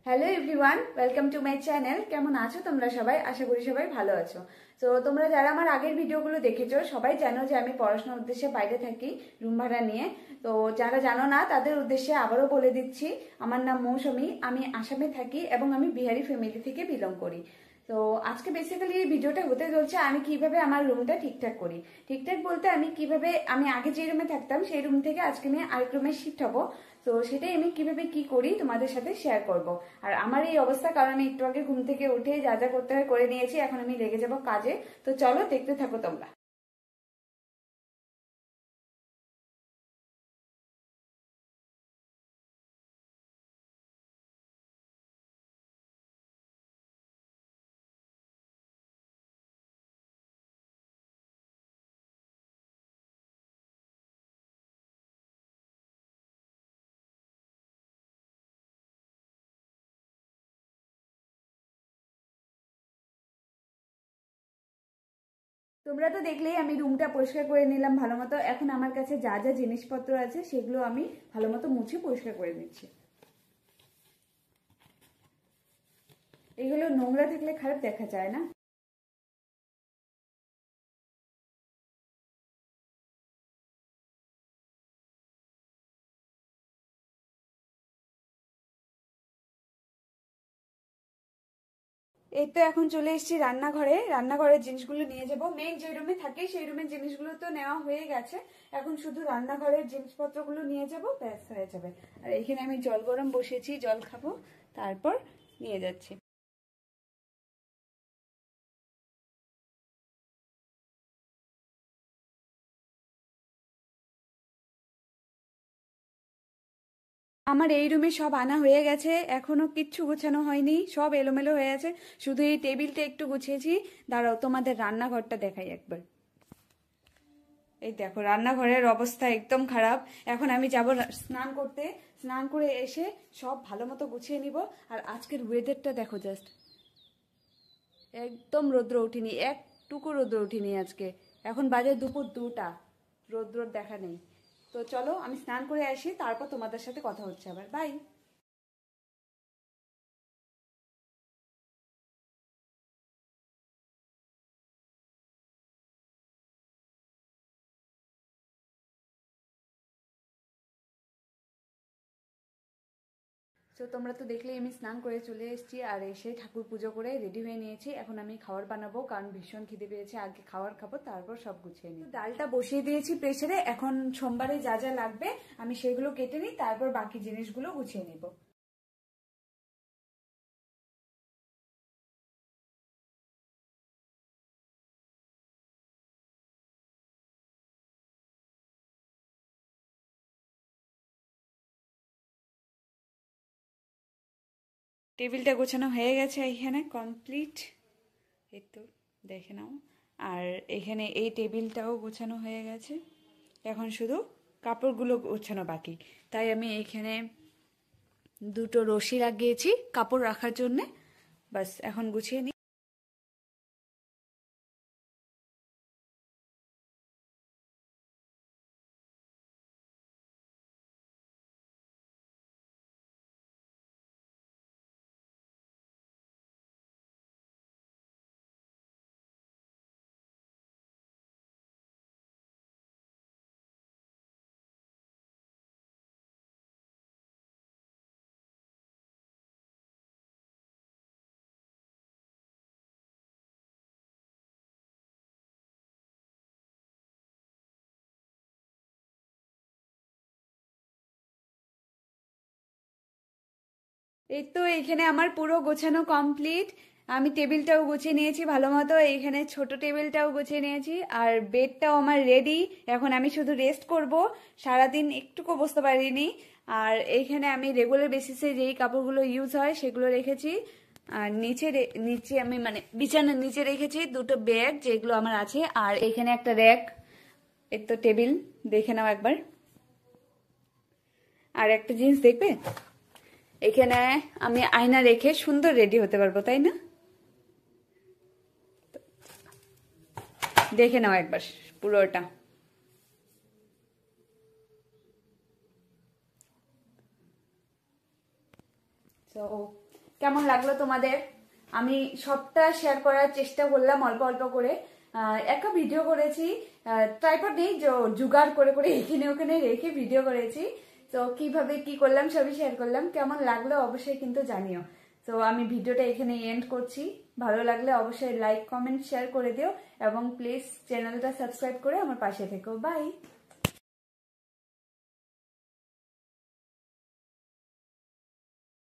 Hello everyone, welcome to my channel. কেমন আছো তোমরা সবাই? আশা করি সবাই ভালো আছো। তো তোমরা যারা আমার আগের ভিডিওগুলো দেখেছো সবাই জানো যে আমি পড়াশোনার উদ্দেশ্যে বাইরে থাকি রুম ভাড়া নিয়ে। তো যারা জানো না তাদের উদ্দেশ্যে আবারও বলে দিচ্ছি, আমার নাম মৌসুমী, আমি আসামে থাকি এবং আমি বিহারি ফ্যামিলি থেকে বিলং করি। তো আজকে বেসিক্যালি এই ভিডিওটা হতে চলছে আমি কিভাবে আমার রুমটা ঠিকঠাক করি। ঠিকঠাক বলতে আমি আগে যে রুমে থাকতাম সেই রুম থেকে আজকে আমি আরেক রুমে শিফট হবো। তো সেটাই আমি কিভাবে কি করি তোমাদের সাথে শেয়ার করব। আর আমার এই অবস্থা কারণ আমি একটু আগে ঘুম থেকে উঠে যা যা করতে হয় করে নিয়েছি, এখন আমি লেগে যাব কাজে। তো চলো দেখতে থাকো তোমরা। তোমরা তো দেখলেই আমি রুমটা পরিষ্কার করে নিলাম ভালো মতো। এখন আমার কাছে যা যা জিনিসপত্র আছে সেগুলো আমি ভালো মতো মুছে পরিষ্কার করে নিচ্ছি। এগুলো নোংরা থাকলে খারাপ দেখা যায় না। এই তো এখন চলে এসেছি রান্নাঘরে। রান্নাঘরের জিনিসগুলো নিয়ে যাব। মেইন যে রুমে থাকি সেই রুমের জিনিসগুলো তো নেওয়া হয়ে গেছে, এখন শুধু রান্নাঘরের জিনিসপত্রগুলো নিয়ে যাব, ব্যাস হয়ে যাবে। আর এখানে আমি জল গরম বসিয়েছি, জল খাবো, তারপর নিয়ে যাচ্ছি। আমার এই রুমে সব আনা হয়ে গেছে, এখনো কিচ্ছু গোছানো হয়নি, সব এলোমেলো হয়ে আছে। শুধু এই টেবিলটা একটু গুছিয়েছি। দাঁড়াও তোমাদের রান্নাঘরটা দেখাই একবার। এই দেখো রান্নাঘরের অবস্থা একদম খারাপ। এখন আমি যাব স্নান করতে। স্নান করে এসে সব ভালো মতো গুছিয়ে নিব। আর আজকের ওয়েদারটা দেখো জাস্ট, একদম রৌদ্র উঠিনি, একটুকু রৌদ্র উঠিনি আজকে। এখন বাজে দুপুর 2টা, রৌদ্র দেখা নেই। তো চলো আমি স্নান করে আসি, তারপর তোমাদের সাথে কথা হচ্ছে আবার। বাই। তো তোমরা তো দেখলেই আমি স্নান করে চলে এসেছি, আর এসে ঠাকুর পুজো করে রেডি হয়ে নিয়েছি। এখন আমি খাবার বানাবো, কারণ ভীষণ খিদে পেয়েছে। আগে খাবার খাবো, তারপর সব গুছিয়ে নিই। ডালটা বসিয়ে দিয়েছি প্রেসারে। এখন সোমবারে যা যা লাগবে আমি সেগুলো কেটে নিই, তারপর বাকি জিনিসগুলো গুছিয়ে নিব। টেবিলটা গোছানো হয়ে গেছে, এখানে কমপ্লিট। এই তো দেখে নাও। আর এখানে এই টেবিলটাও গোছানো হয়ে গেছে। এখন শুধু কাপড়গুলো গোছানো বাকি। তাই আমি এখানে দুটো রশি লাগিয়েছি কাপড় রাখার জন্যে। বাস এখন গুছিয়ে নিই। এই তো এখানে আমার পুরো গোছানো কমপ্লিট। আমি টেবিলটাও গুছিয়ে নিয়েছি ভালো মতো, এইখানে ছোট টেবিলটাও গুছিয়ে নিয়েছি, আর বেডটাও আমার রেডি। এখন আমি শুধু রেস্ট করব। সারাদিন একটুকু বসতে পারিনি। আর এইখানে আমি রেগুলার বেসিসে যেই কাপড়গুলো ইউজ হয় সেগুলো রেখেছি। আর নিচে আমি মানে বিছানার নিচে রেখেছি দুটো ব্যাগ যেগুলো আমার আছে। আর এখানে একটা র্যাক। এই তো টেবিল, দেখে নাও একবার। আর একটা জিনিস দেখবে, এখানে আমি আয়না রেখে সুন্দর রেডি হতে পারবো, তাই না? দেখে নাও একবার পুরোটা। তো কেমন লাগলো তোমাদের? আমি সবটা শেয়ার করার চেষ্টা করলাম অল্প অল্প করে। একটা ভিডিও করেছি, ট্রাইপড নেই, জোগাড় করে করে এখানে ওখানে রেখে ভিডিও করেছি। তো কিভাবে কি করলাম সবই শেয়ার করলাম। কেমন লাগলো অবশ্যই কিন্তু জানিও। তো আমি ভিডিওটা এখানে এন্ড করছি। ভালো লাগলে অবশ্যই লাইক কমেন্ট শেয়ার করে দিও এবং প্লিজ চ্যানেলটা সাবস্ক্রাইব করে আমার পাশে থেকো। বাই।